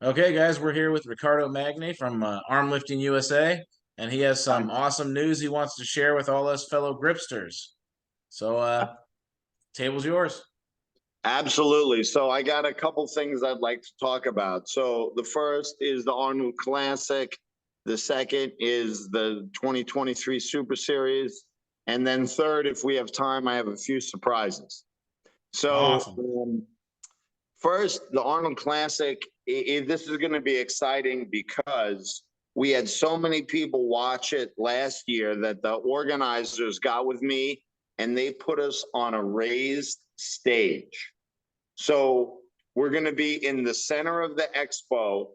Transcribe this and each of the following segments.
Okay, guys, we're here with Riccardo Magni from Armlifting USA, and he has some awesome news he wants to share with all us fellow gripsters. So, table's yours. Absolutely. So I got a couple things I'd like to talk about. So the first is the Arnold Classic. The second is the 2023 Super Series. And then third, if we have time, I have a few surprises. So Awesome. first, the Arnold Classic, this is going to be exciting because we had so many people watch it last year that the organizers got with me and they put us on a raised stage. So we're going to be in the center of the expo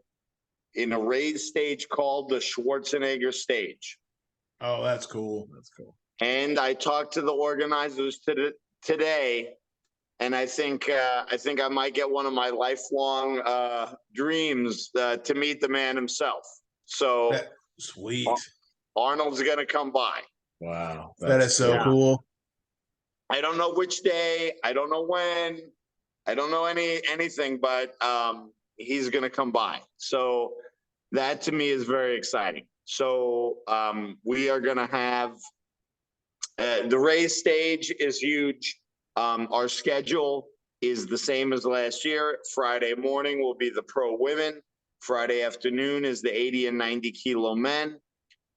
in a raised stage called the Schwarzenegger stage. Oh, that's cool. That's cool. And I talked to the organizers today, and I think I might get one of my lifelong dreams to meet the man himself. So Sweet. Arnold's going to come by. Wow, that is so cool. I don't know which day. I don't know when. I don't know anything, but he's going to come by. So that to me is very exciting. So we are going to have the race stage is huge. Our schedule is the same as last year. Friday morning will be the pro women. Friday afternoon is the 80 and 90 kilo men.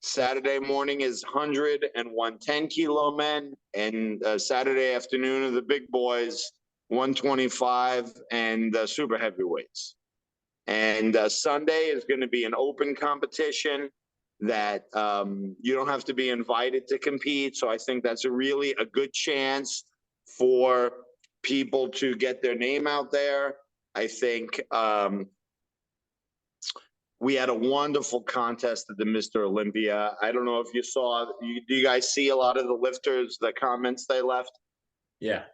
Saturday morning is 100 and 110 kilo men. And Saturday afternoon are the big boys, 125 and super heavyweights. And Sunday is going to be an open competition that you don't have to be invited to compete. So I think that's a good chance for people to get their name out there. I think we had a wonderful contest at the Mr. Olympia. I don't know if you saw, do you guys see a lot of the lifters, the comments they left? Yeah.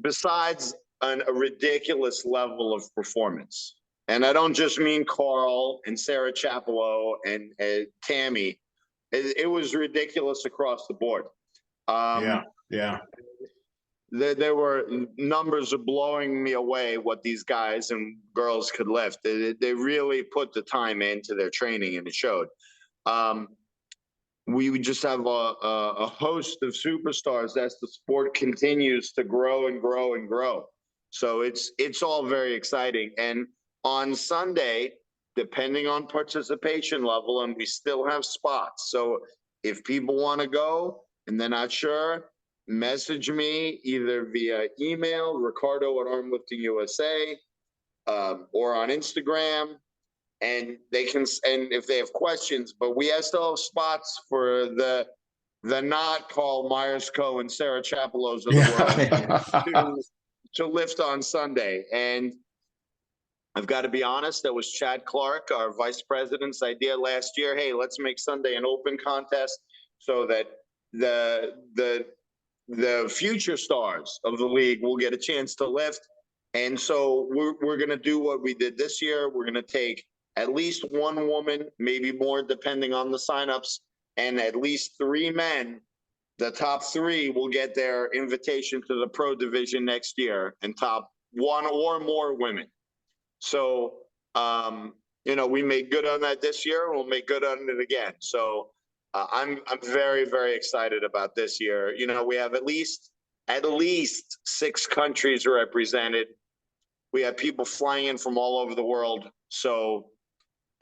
Besides a ridiculous level of performance, and I don't just mean Carl and Sarah Chapello and Tammy, it was ridiculous across the board. Yeah. There were numbers of blowing me away what these guys and girls could lift. They really put the time into their training, and it showed. We just have a host of superstars as the sport continues to grow and grow and grow. So it's all very exciting. And on Sunday, depending on participation level, and we still have spots. So if people want to go and they're not sure, message me either via email, Riccardo at Armlifting USA, or on Instagram. And they can, and if they have questions, but we still have spots for the not Carl Myers-Co and Sarah Chapellos of the world to lift on Sunday. And I've got to be honest, that was Chad Clark, our vice president's idea last year. Hey, let's make Sunday an open contest so that the future stars of the league will get a chance to lift. And so we're going to do what we did this year. We're going to take at least one woman, maybe more, depending on the signups, and at least 3 men. The top 3 will get their invitation to the pro division next year, and top 1 or more women. So, we made good on that this year. We'll make good on it again. So I'm very, very excited about this year. We have at least 6 countries represented. We have people flying in from all over the world. So,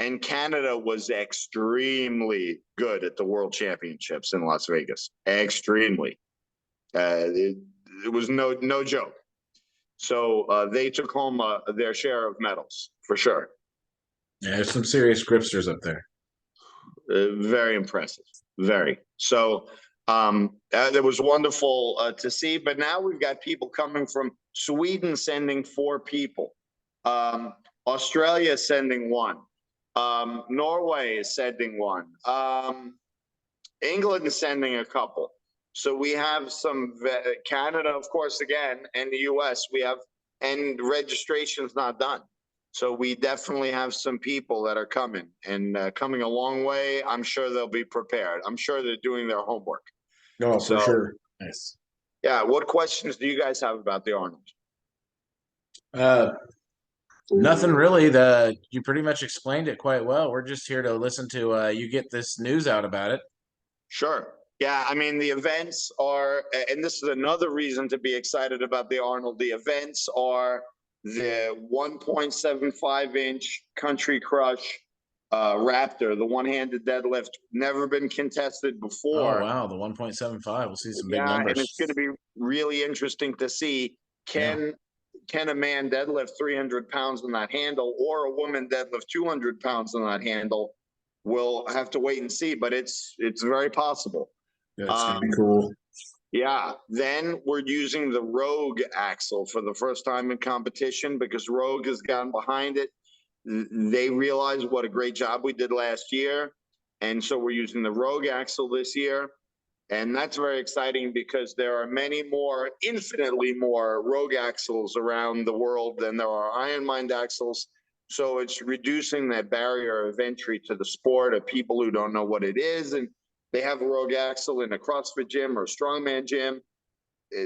and Canada was extremely good at the World Championships in Las Vegas. Extremely. It was no joke. So they took home their share of medals, for sure. Yeah, there's some serious gripsters up there. Very impressive. Very. So it was wonderful to see. But now we've got people coming from Sweden sending 4 people. Australia sending 1. Norway is sending 1. England is sending a couple. So we have some Canada, of course, again, and the US. We have, and registration's not done. So we definitely have some people that are coming and coming a long way. I'm sure they'll be prepared. I'm sure they're doing their homework. Oh, for sure. Nice. Yeah. What questions do you guys have about the Arnold? Nothing really. You pretty much explained it quite well. We're just here to listen to you get this news out about it. Sure. Yeah, I mean, the events are, and this is another reason to be excited about the Arnold. The events are the 1.75-inch Country Crush Raptor, the one-handed deadlift, never been contested Oh before. wow, the 1.75. We'll see some big Yeah, and it's going to numbers. be really interesting to see Yeah. can a man deadlift 300 pounds on that handle, or a woman deadlift 200 pounds on that handle. We'll have to wait and see, but it's very possible. That's gonna be cool. Yeah, then we're using the Rogue axle for the first time in competition because Rogue has gotten behind it. They realize what a great job we did last year, and so we're using the Rogue axle this year. And that's very exciting because there are many more, infinitely more Rogue axles around the world than there are Iron Mind axles. So it's reducing that barrier of entry to the sport of people who don't know what it is. And they have a Rogue axle in a CrossFit gym or a strongman gym.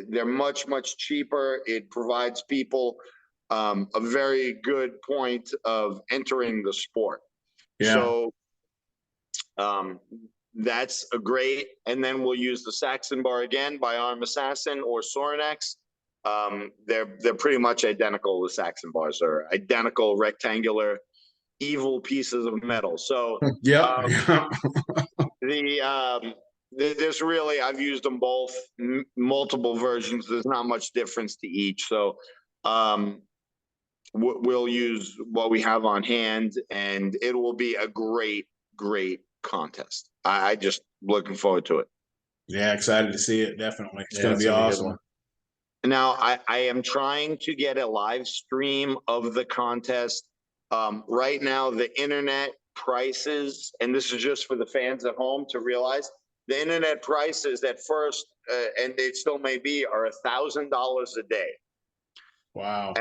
They're much, much cheaper. It provides people a very good point of entering the sport. Yeah. So um, that's a great, and then we'll use the Saxon bar again by Arm Assassin or Sorinex. They're pretty much identical. The Saxon bars are identical, rectangular, evil pieces of metal. So Yep. um, there's really, I've used them both, multiple versions. There's not much difference to each. So we'll use what we have on hand, and it will be a great, great contest. I just looking forward to it. Yeah, excited to see it. Definitely. It's Yeah, gonna it's be gonna be a good awesome. one. Now, I am trying to get a live stream of the contest. Right now, the internet prices, and this is just for the fans at home to realize, the internet prices at first, and they still may be, are $1,000 a day. Wow.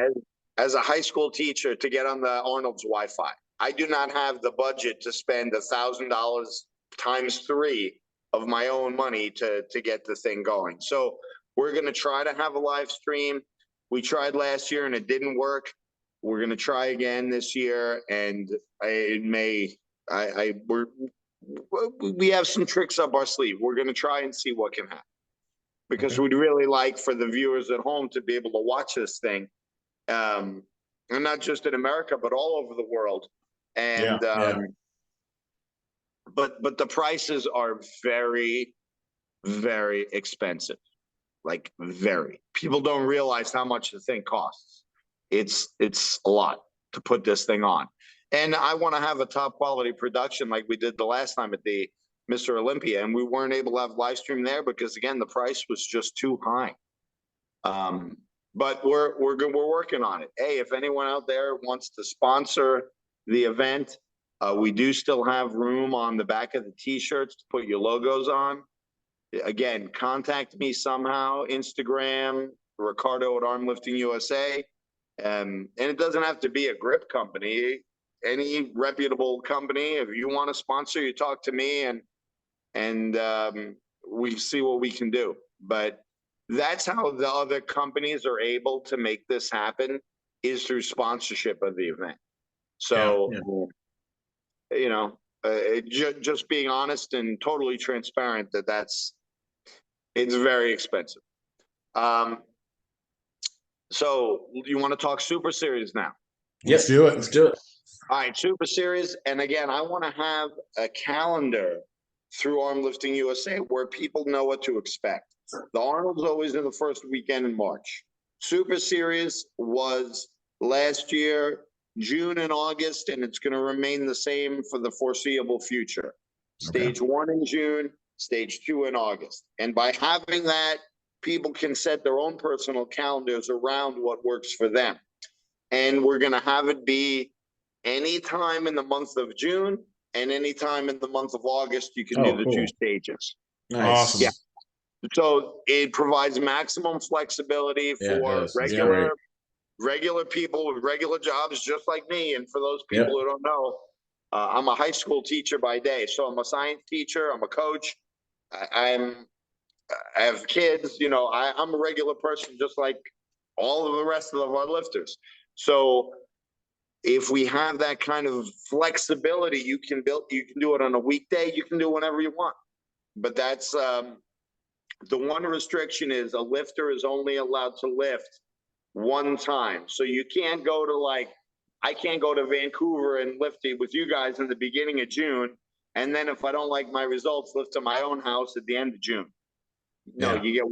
As a high school teacher to get on the Arnold's Wi-Fi, I do not have the budget to spend $1,000 times 3 of my own money to get the thing going. So we're going to try to have a live stream. We tried last year and it didn't work. We're going to try again this year, and it may. We have some tricks up our sleeve. We're going to try and see what can happen, because we'd really like for the viewers at home to be able to watch this thing, and not just in America but all over the world. And Yeah. but the prices are very, very expensive. Like, very. People don't realize how much the thing costs. It's a lot to put this thing on. And I want to have a top quality production like we did the last time at the Mr. Olympia, and we weren't able to have live stream there because, again, the price was just too high. But we're working on it. Hey, if anyone out there wants to sponsor the event, we do still have room on the back of the t-shirts to put your logos on. Again, contact me somehow. Instagram, Riccardo at Armlifting USA. And it doesn't have to be a grip company. Any reputable company, if you want to sponsor, you talk to me, and we see what we can do. But that's how the other companies are able to make this happen, is through sponsorship of the event. So, you know, just being honest and totally transparent, it's very expensive. So you want to talk Super Series now? Yes. Let's do it. Let's do it. All right, Super Series. And again, I want to have a calendar through Armlifting USA where people know what to expect. The Arnold's always in the first weekend in March. Super Series was last year, June and August, and it's going to remain the same for the foreseeable future. Stage 1 in June, stage 2 in August. And by having that, people can set their own personal calendars around what works for them. And we're going to have it be any time in the month of June and any time in the month of August. You can do the 2 stages. Nice. Awesome. Yeah. So it provides maximum flexibility for regular people with regular jobs just like me. And for those people who don't know, I'm a high school teacher by day. So I'm a science teacher. I'm a coach. I have kids. You know, I'm a regular person just like all of the rest of our lifters. So if we have that kind of flexibility, you can do it on a weekday, you can do whenever you want. But that's the one restriction is a lifter is only allowed to lift one time. So you can't go to I can't go to Vancouver and lift it with you guys in the beginning of June. And then if I don't like my results, lift to my own house at the end of June. No, Yeah. you get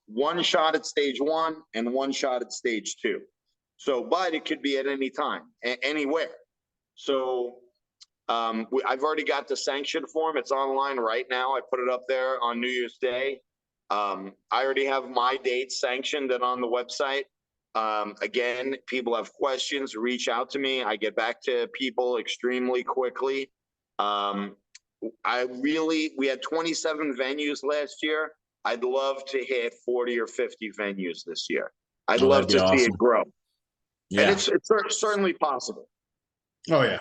one shot at stage 1 and one shot at stage 2. So, but it could be at any time, anywhere. So I've already got the sanction form. It's online right now. I put it up there on New Year's Day. I already have my date sanctioned and on the website. Again, people have questions, reach out to me. I get back to people extremely quickly. We had 27 venues last year. I'd love to hit 40 or 50 venues this year. I'd love to see it grow. Yeah. And it's certainly possible. Oh yeah.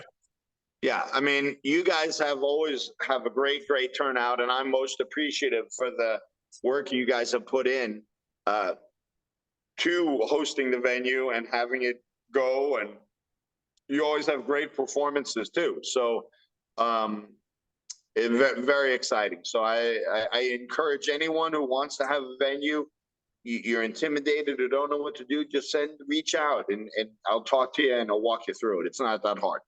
Yeah, I mean, you guys always have a great turnout, and I'm most appreciative for the work you guys have put in to hosting the venue and having it go. And you always have great performances too. So very exciting. So I encourage anyone who wants to have a venue, you're intimidated or don't know what to do, just reach out and I'll talk to you and I'll walk you through it. It's not that hard.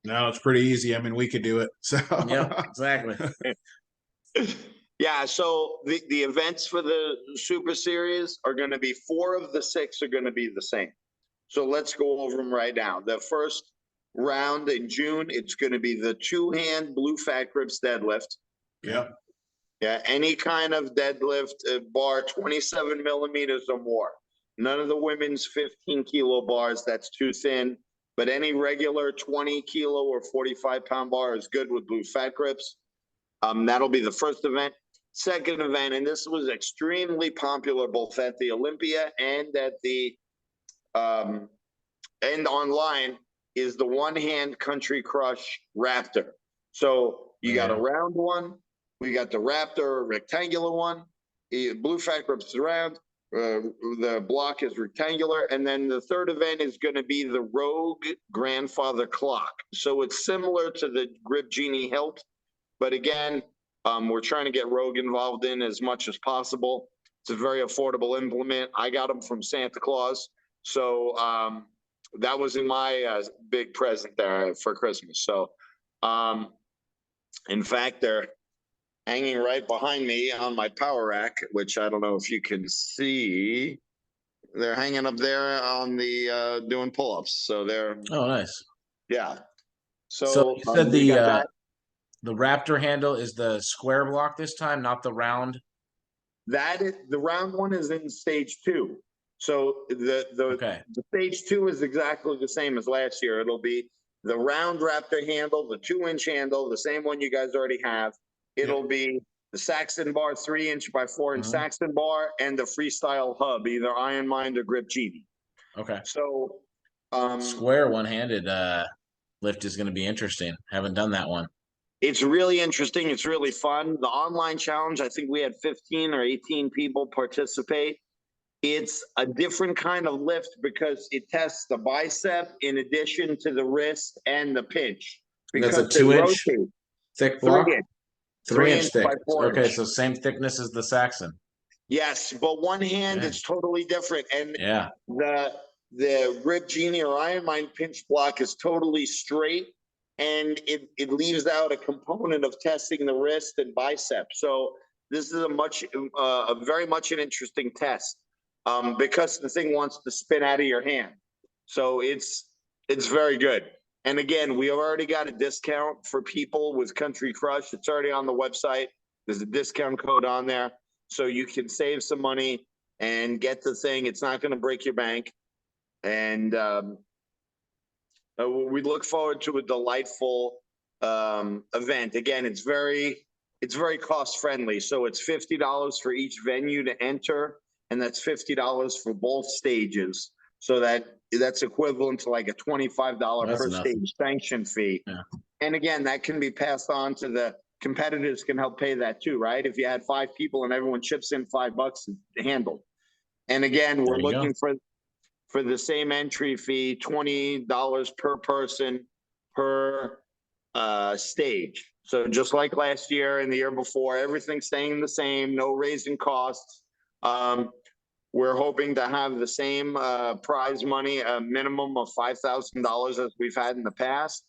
No, it's pretty easy. I mean, we could do it. So Yep, exactly. Yeah, so the events for the Super Series are going to be 4 of the 6 are going to be the same. So let's go over them right now. The first round in June, it's going to be the 2-hand blue fat grips deadlift. Yep. Yeah, any kind of deadlift bar 27 millimeters or more. None of the women's 15 kilo bars, that's too thin. But any regular 20 kilo or 45-pound bar is good with blue fat grips. That'll be the first event. Second event, and this was extremely popular both at the Olympia and at the and online, is the 1-hand country crush Raptor. So you got a round one, we got the Raptor rectangular one, blue fat grips is round, the block is rectangular, and then the third event is going to be the Rogue Grandfather Clock. So it's similar to the Grip Genie Hilt, but again, we're trying to get Rogue involved in as much as possible. It's a very affordable implement. I got them from Santa Claus. So that was in my big present there for Christmas. So in fact, they're hanging right behind me on my power rack, which I don't know if you can see. They're hanging up there on the doing pull-ups. So they're nice. Yeah. So you said the Raptor handle is the square block this time, not the round. That is the round one is in stage 2. So the stage 2 is exactly the same as last year. It'll be the round Raptor handle, the 2-inch handle, the same one you guys already have. It'll be the Saxon bar 3-inch by 4-inch Saxon bar and the freestyle hub, either Iron Mind or Grip Genie. Okay. So square one-handed lift is going to be interesting. Haven't done that one. It's really interesting. It's really fun. The online challenge, I think we had 15 or 18 people participate. It's a different kind of lift because it tests the bicep in addition to the wrist and the pinch. That's a 2-inch thick block? 3-inch thick. by 4-inch. Okay, so same thickness as the Saxon. Yes, but one hand it's totally different. And the Grip Genie or Iron Mind pinch block is totally straight. And it leaves out a component of testing the wrist and bicep. So this is a very much an interesting test because the thing wants to spin out of your hand. So it's very good. And again, we already got a discount for people with Country Crush. It's already on the website. There's a discount code on there. So you can save some money and get the thing. It's not going to break your bank. And we look forward to a delightful event. Again, it's very cost friendly. So it's $50 for each venue to enter, and that's $50 for both stages. So that's equivalent to like a $25 per stage sanction fee. Yeah. And again, that can be passed on to the competitors. Can help pay that too, right? If you had 5 people and everyone chips in $5 to handle. And again, we're looking for the same entry fee, $20 per person per stage. So just like last year and the year before, everything's staying the same, no raising costs. We're hoping to have the same prize money, a minimum of $5,000 as we've had in the past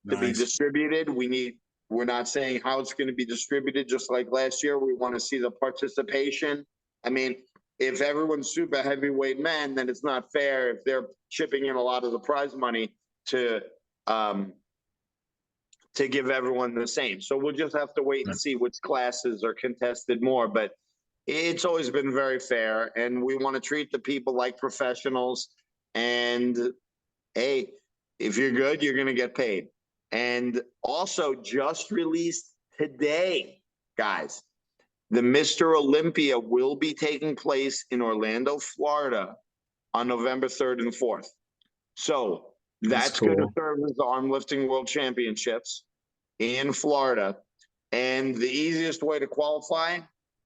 to be Nice. distributed. We're not saying how it's going to be distributed, just like last year. We want to see the participation. I mean, if everyone's super heavyweight men, then it's not fair if they're chipping in a lot of the prize money to give everyone the same. So we'll just have to wait and see which classes are contested more. But it's always been very fair, and we want to treat the people like professionals. And hey, if you're good, you're going to get paid. And also just released today, guys, the Mr. Olympia will be taking place in Orlando, Florida on November 3rd and 4th. So that's cool. going to serve as the Armlifting World Championships in Florida. And the easiest way to qualify,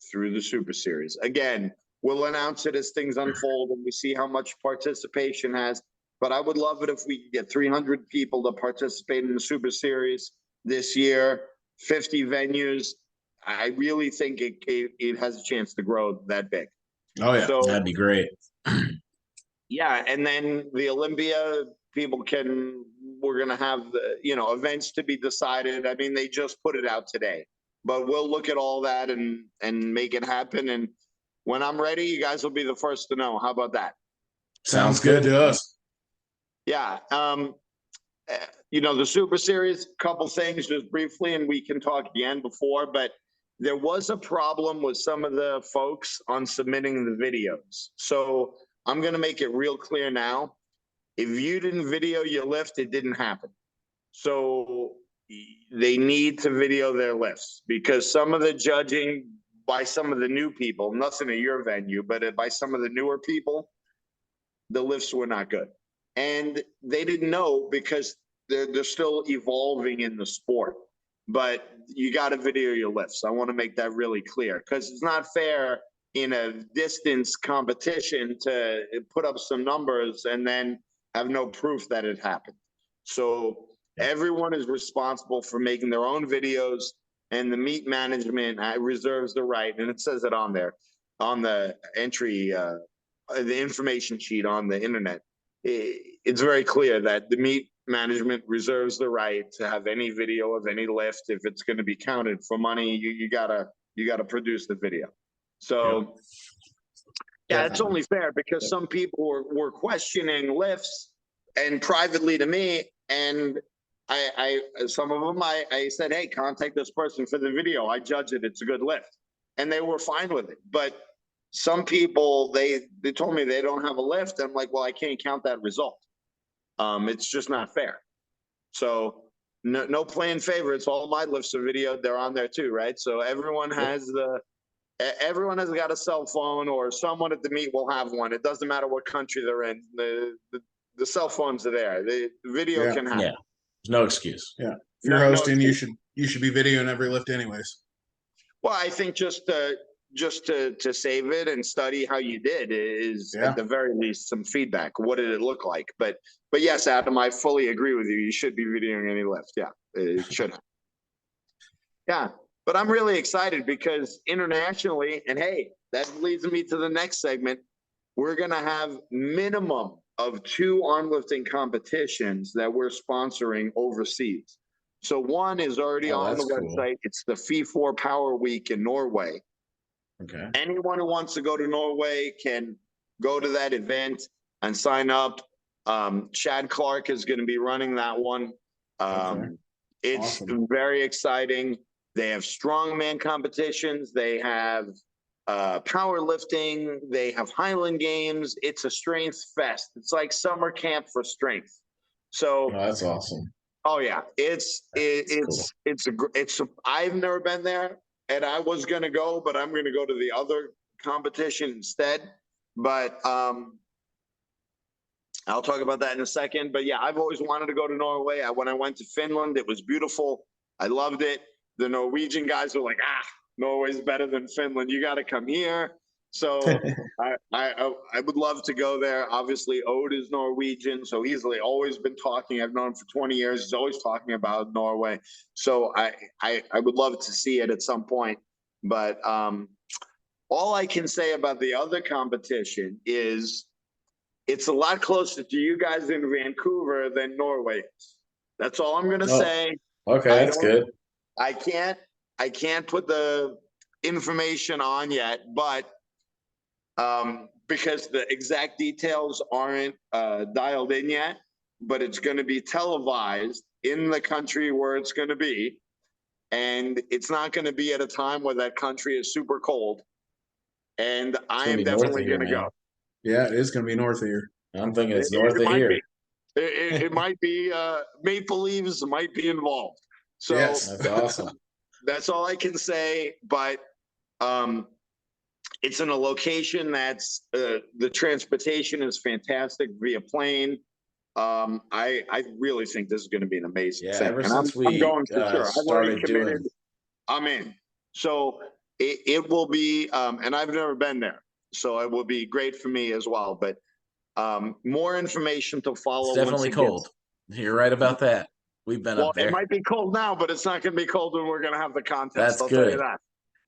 through the Super Series. Again, we'll announce it as things unfold and we see how much participation has. But I would love it if we could get 300 people to participate in the Super Series this year, 50 venues. I really think it has a chance to grow that big. Oh yeah, So That'd be great. yeah, and then the Olympia people we're going to have the, events to be decided. I mean, they just put it out today, but we'll look at all that and make it happen. And when I'm ready, you guys will be the first to know. How about that? sounds good to us. Yeah. The Super Series, couple things just briefly, and we can talk again before, but there was a problem with some of the folks on submitting the videos. So I'm going to make it real clear now. If you didn't video your lift, it didn't happen. So they need to video their lifts, because some of the judging by some of the new people, nothing at your venue, but by some of the newer people, the lifts were not good. And they didn't know, because they're still evolving in the sport. But you got to video your lifts. I want to make that really clear, because it's not fair in a distance competition to put up some numbers and then have no proof that it happened. So everyone is responsible for making their own videos, and the meet management reserves the right, and it says it on there, on the entry, the information sheet on the internet. It's very clear that the meet management reserves the right to have any video of any lift. If it's going to be counted for money, you gotta produce the video. So yeah, it's only fair, because some people were questioning lifts, and privately to me, and some of them I said, hey, contact this person for the video. I judge it. It's a good lift. And they were fine with it. But some people, they told me they don't have a lift. I'm like, well, I can't count that result. It's just not fair. So no playing favorites. All my lifts are videoed. They're on there too, right? So everyone has got a cell phone, or someone at the meet will have one. It doesn't matter what country they're in. The cell phones are there. The video can happen. Yeah, no excuse. Yeah, if you're hosting, you should be videoing every lift anyways. Well, I think just to save it and study how you did is at the very least some feedback. What did it look like? But yes, Adam, I fully agree with you. You should be videoing any lift. Yeah, it should. Yeah, but I'm really excited, because internationally, and hey, that leads me to the next segment. We're going to have minimum of 2 arm lifting competitions that we're sponsoring overseas. So one is already on the website. It's the FI4 Power Week in Norway. Okay. Anyone who wants to go to Norway can go to that event and sign up. Chad Clark is going to be running that one. It's very exciting. They have strongman competitions. They have powerlifting. They have Highland Games. It's a strength fest. It's like summer camp for strength. So that's awesome. Oh yeah, I've never been there, and I was gonna go, but I'm gonna go to the other competition instead. But I'll talk about that in a second. But yeah, I've always wanted to go to Norway. When I went to Finland, it was beautiful. I loved it. The Norwegian guys were like, Norway's better than Finland. You got to come here. So I would love to go there. Obviously, Ode is Norwegian, so he's always been talking. I've known him for 20 years. He's always talking about Norway. So I would love to see it at some point. But all I can say about the other competition is it's a lot closer to you guys in Vancouver than Norway is. That's all I'm going to say. Okay, that's good. I can't put the information on yet, but because the exact details aren't dialed in yet, but it's going to be televised in the country where it's going to be. And it's not going to be at a time where that country is super cold. And I am definitely going to go. Yeah, it is going to be north of here. I'm thinking it's north of here. It might be Maple Leaves might be involved. So yes, that's awesome. That's all I can say. But it's in a location that's the transportation is fantastic via plane. I really think this is going to be an amazing thing. Ever and since I'm going for sure. I've already started committed. I'm in. So it will be, and I've never been there, so it will be great for me as well. But more information to follow. It's definitely cold. You're right about that. We've been up there. It might be cold now, but it's not going to be cold when we're going to have the contest. That's I'll good. tell you that.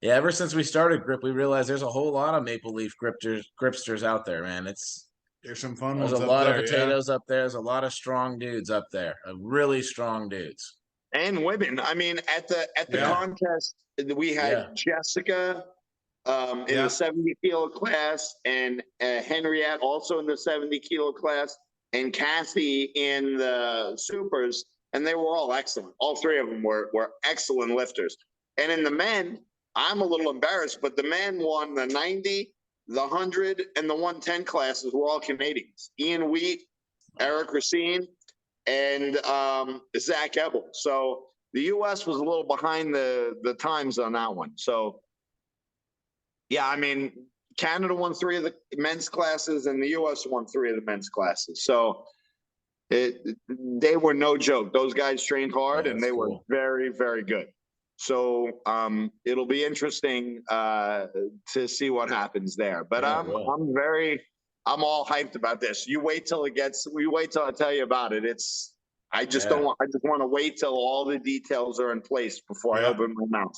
Yeah, ever since we started Grip, we realized there's a whole lot of Maple Leaf gripsters out there, man. There's some fun ones. There's a lot of potatoes up there. There's a lot of strong dudes up there. Really strong dudes. And women. I mean, at the contest, we had Jessica in the 70 kilo class, and Henriette also in the 70 kilo class, and Kathy in the supers, and they were all excellent. All three of them were excellent lifters. And in the men, I'm a little embarrassed, but the men won the 90, the 100, and the 110 classes were all Canadians. Ian Wheat, Eric Racine, and Zach Ebel. So the U.S. was a little behind the times on that one. So, yeah, I mean, Canada won 3 of the men's classes, and the U.S. won 3 of the men's classes. So they were no joke. Those guys trained hard, and they were very, very good. So it'll be interesting to see what happens there. But I'm all hyped about this. You wait till I tell you about it. I just want to wait till all the details are in place before I open my mouth.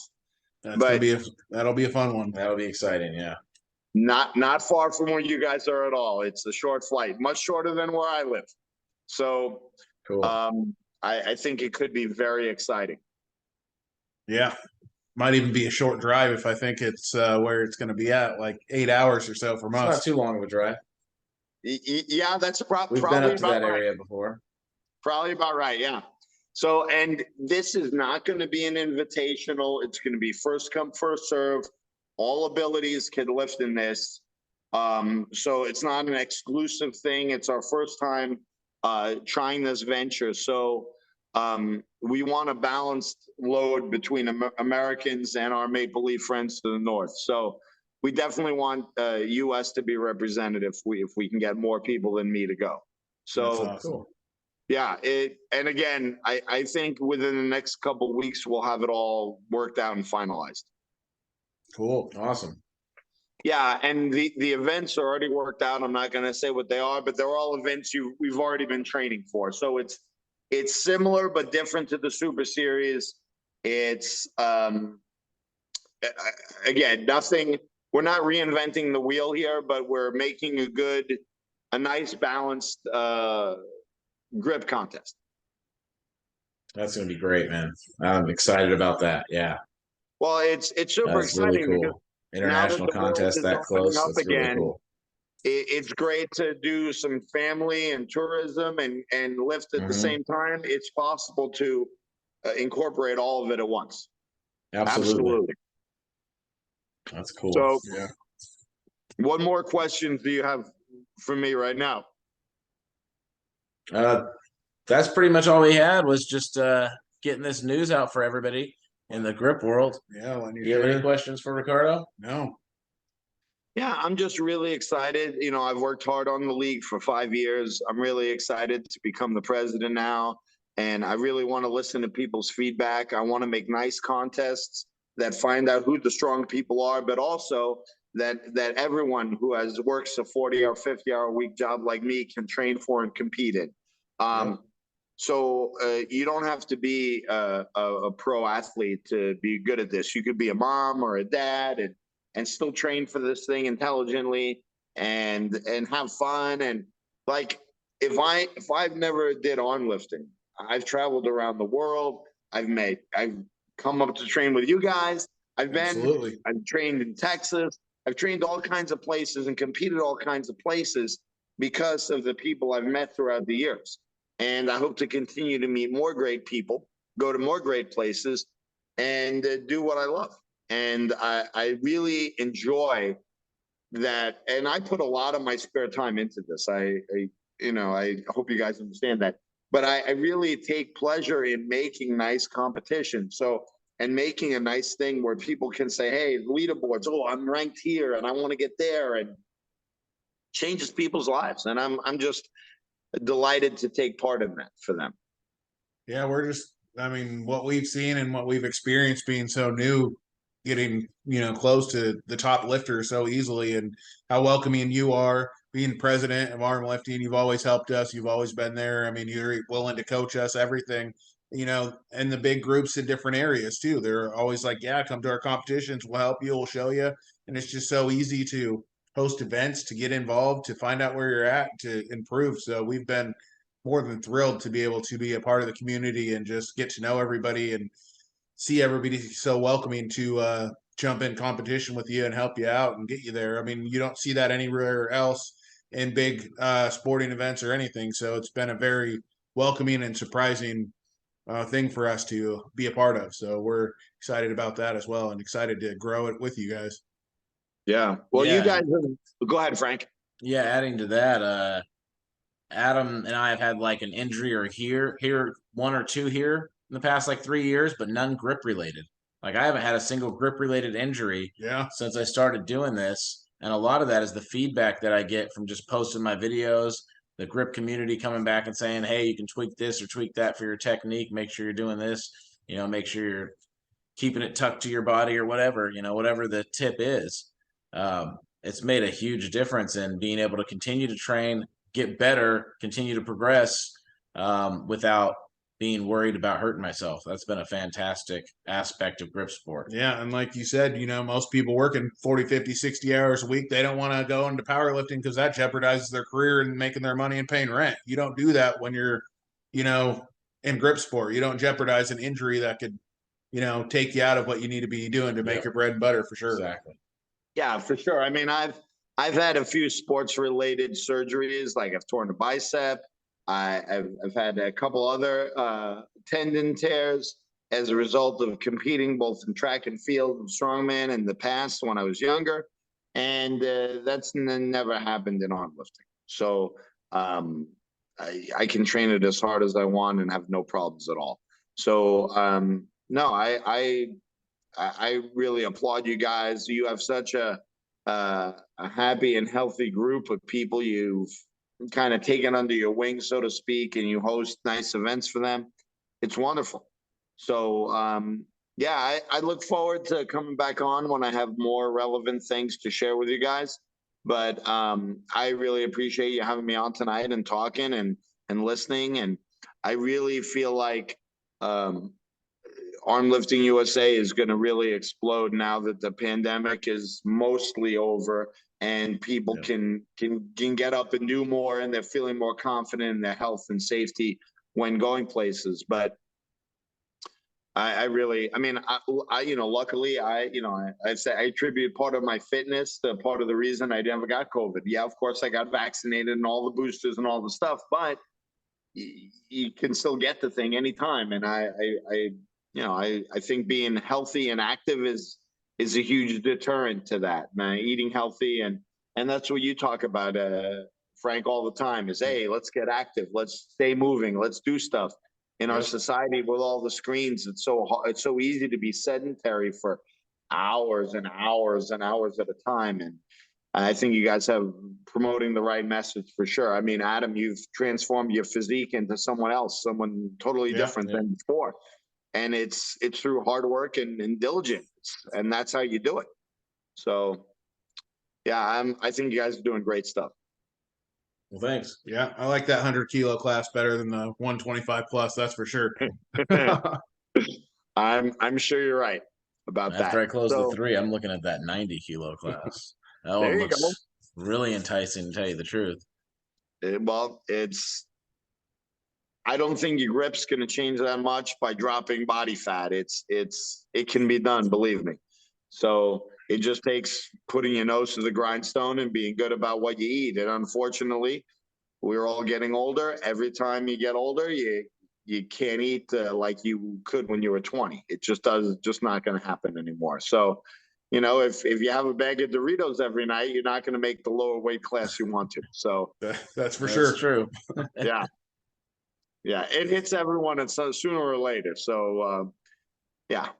That'll be a fun one. That'll be exciting. Yeah. Not far from where you guys are at all. It's a short flight, much shorter than where I live. So cool. I think it could be very exciting. Yeah. Might even be a short drive if I think it's where it's going to be at, like 8 hours or so from us. It's not too long of a drive. Yeah, that's a problem. We've been up to that area before. Probably about right, yeah. So, and this is not going to be an invitational. It's going to be first come, first serve. All abilities can lift in this. So it's not an exclusive thing. It's our first time trying this venture. So we want a balanced load between Americans and our Maple Leaf friends to the north. So we definitely want U.S. to be represented if we can get more people than me to go. So that's awesome. Yeah, and again, I think within the next couple of weeks we'll have it all worked out and finalized. Cool, awesome. Yeah, and the events are already worked out. I'm not going to say what they are, but they're all events we've already been training for. So it's similar but different to the Super Series. It's again, nothing. We're not reinventing the wheel here, but we're making a nice balanced grip contest. That's going to be great, man. I'm excited about that. Yeah. Well, it's super exciting. Really cool. International contest that close. That's really cool. It's great to do some family and tourism and lift at the same time. It's possible to incorporate all of it at once. Absolutely. That's cool. So, what more questions do you have for me right now? That's pretty much all we had, was just getting this news out for everybody in the grip world. Yeah. You have any questions for Riccardo? No. Yeah, I'm just really excited. You know, I've worked hard on the league for 5 years. I'm really excited to become the president now. And I really want to listen to people's feedback. I want to make nice contests that find out who the strong people are, but also that everyone who works a 40 or 50-hour week job like me can train for and compete in. So you don't have to be a pro athlete to be good at this. You could be a mom or a dad and still train for this thing intelligently and have fun. And like, if I've never did arm lifting, I've traveled around the world. I've come up to train with you guys. I've trained in Texas. I've trained all kinds of places and competed all kinds of places because of the people I've met throughout the years. And I hope to continue to meet more great people, go to more great places, and do what I love. And I really enjoy that. And I put a lot of my spare time into this. I hope you guys understand that. But I really take pleasure in making nice competition. And making a nice thing where people can say, hey, leaderboards, oh, I'm ranked here and I want to get there, and changes people's lives. And I'm just delighted to take part in that for them. Yeah, what we've seen and what we've experienced being so new, getting, close to the top lifters so easily, and how welcoming you are, being president of Armlifting. You've always helped us. You've always been there. I mean, you're willing to coach us, everything, and the big groups in different areas too. They're always like, yeah, come to our competitions. We'll help you. We'll show you. And it's just so easy to host events, to get involved, to find out where you're at, to improve. So we've been more than thrilled to be able to be a part of the community and just get to know everybody and see everybody so welcoming to jump in competition with you and help you out and get you there. I mean, you don't see that anywhere else in big sporting events or anything. So it's been a very welcoming and surprising thing for us to be a part of. So we're excited about that as well, and excited to grow it with you guys. Yeah. Well, you guys, go ahead, Frank. Yeah, adding to that, Adam and I have had like an injury or here, one or two here in the past like 3 years, but none grip related. Like I haven't had a single grip related injury since I started doing this. And a lot of that is the feedback that I get from just posting my videos, the grip community coming back and saying, hey, you can tweak this or tweak that for your technique. Make sure you're doing this, make sure you're keeping it tucked to your body or whatever, whatever the tip is. It's made a huge difference in being able to continue to train, get better, continue to progress without being worried about hurting myself. That's been a fantastic aspect of grip sport. Yeah, and like you said, most people working 40, 50, 60 hours a week, they don't want to go into powerlifting because that jeopardizes their career and making their money and paying rent. You don't do that when you're, in grip sport. You don't jeopardize an injury that could, take you out of what you need to be doing to make your bread and butter, for sure. Exactly. Yeah, for sure. I mean, I've had a few sports related surgeries, like I've torn a bicep. I've had a couple other tendon tears as a result of competing both in track and field and strongman in the past when I was younger. And that's never happened in arm lifting. So I can train it as hard as I want and have no problems at all. So no, I really applaud you guys. You have such a happy and healthy group of people you've kind of taken under your wing, so to speak, and you host nice events for them. It's wonderful. So yeah, I look forward to coming back on when I have more relevant things to share with you guys. But I really appreciate you having me on tonight and talking and listening. And I really feel like Armlifting USA is going to really explode now that the pandemic is mostly over and people can get up and do more, and they're feeling more confident in their health and safety when going places. But I luckily I attribute part of my fitness to part of the reason I never got COVID. Yeah, of course I got vaccinated and all the boosters and all the stuff, but you can still get the thing anytime. And I think being healthy and active is a huge deterrent to that, man. Eating healthy, and that's what you talk about, Frank, all the time is, hey, let's get active, let's stay moving, let's do stuff. In our society with all the screens, it's so easy to be sedentary for hours and hours and hours at a time. And I think you guys have promoting the right message for sure. I mean, Adam, you've transformed your physique into someone else, someone totally different than before. And it's through hard work and diligence, and that's how you do it. So Yeah, I think you guys are doing great stuff. Well, thanks. Yeah, I like that 100 kilo class better than the 125 plus. That's for sure. I'm sure you're right about After that. I close the So 3, I'm looking at that 90-kilo class. That one there you go. looks really enticing, to tell you the truth. Well, I don't think your grip's going to change that much by dropping body fat. It can be done, believe me. So it just takes putting your nose to the grindstone and being good about what you eat. And unfortunately, we're all getting older. Every time you get older, you can't eat like you could when you were 20. It just not going to happen anymore. So, if you have a bag of Doritos every night, you're not going to make the lower weight class you want to. So That's for That's sure. true. yeah. Yeah, it hits everyone at sooner or later. So yeah, It's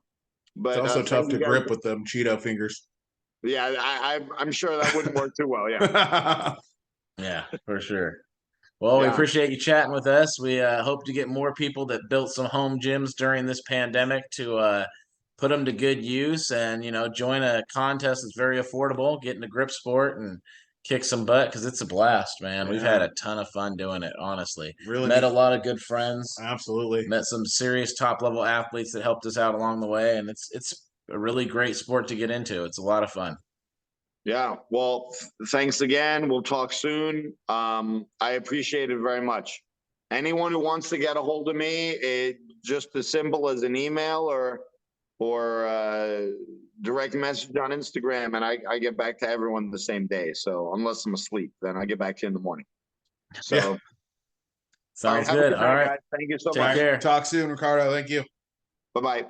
but also tough thank to you guys. grip with them Cheeto fingers. Yeah, I'm sure that wouldn't work too well. Yeah, Yeah, for sure. Well, we yeah, appreciate you chatting with us. We hope to get more people that built some home gyms during this pandemic to put them to good use, and join a contest that's very affordable. Get into grip sport and kick some butt, because it's a blast, man. We've had Yeah. a ton of fun doing it. Honestly, Really met be a lot of good friends. absolutely. Met some serious top level athletes that helped us out along the way, and it's a really great sport to get into. It's a lot of fun. yeah. Well, thanks again. We'll talk soon. I appreciate it very much. Anyone who wants to get a hold of me, just as simple as an email or direct message on Instagram, and I get back to everyone the same day. So unless I'm asleep, then I get back to you in the morning. So, Yeah. all right, Sounds have a good. good All night, right. guys. Thank you so Take much. care. Talk soon, Riccardo. Thank you. Bye bye.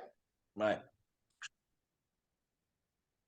Bye.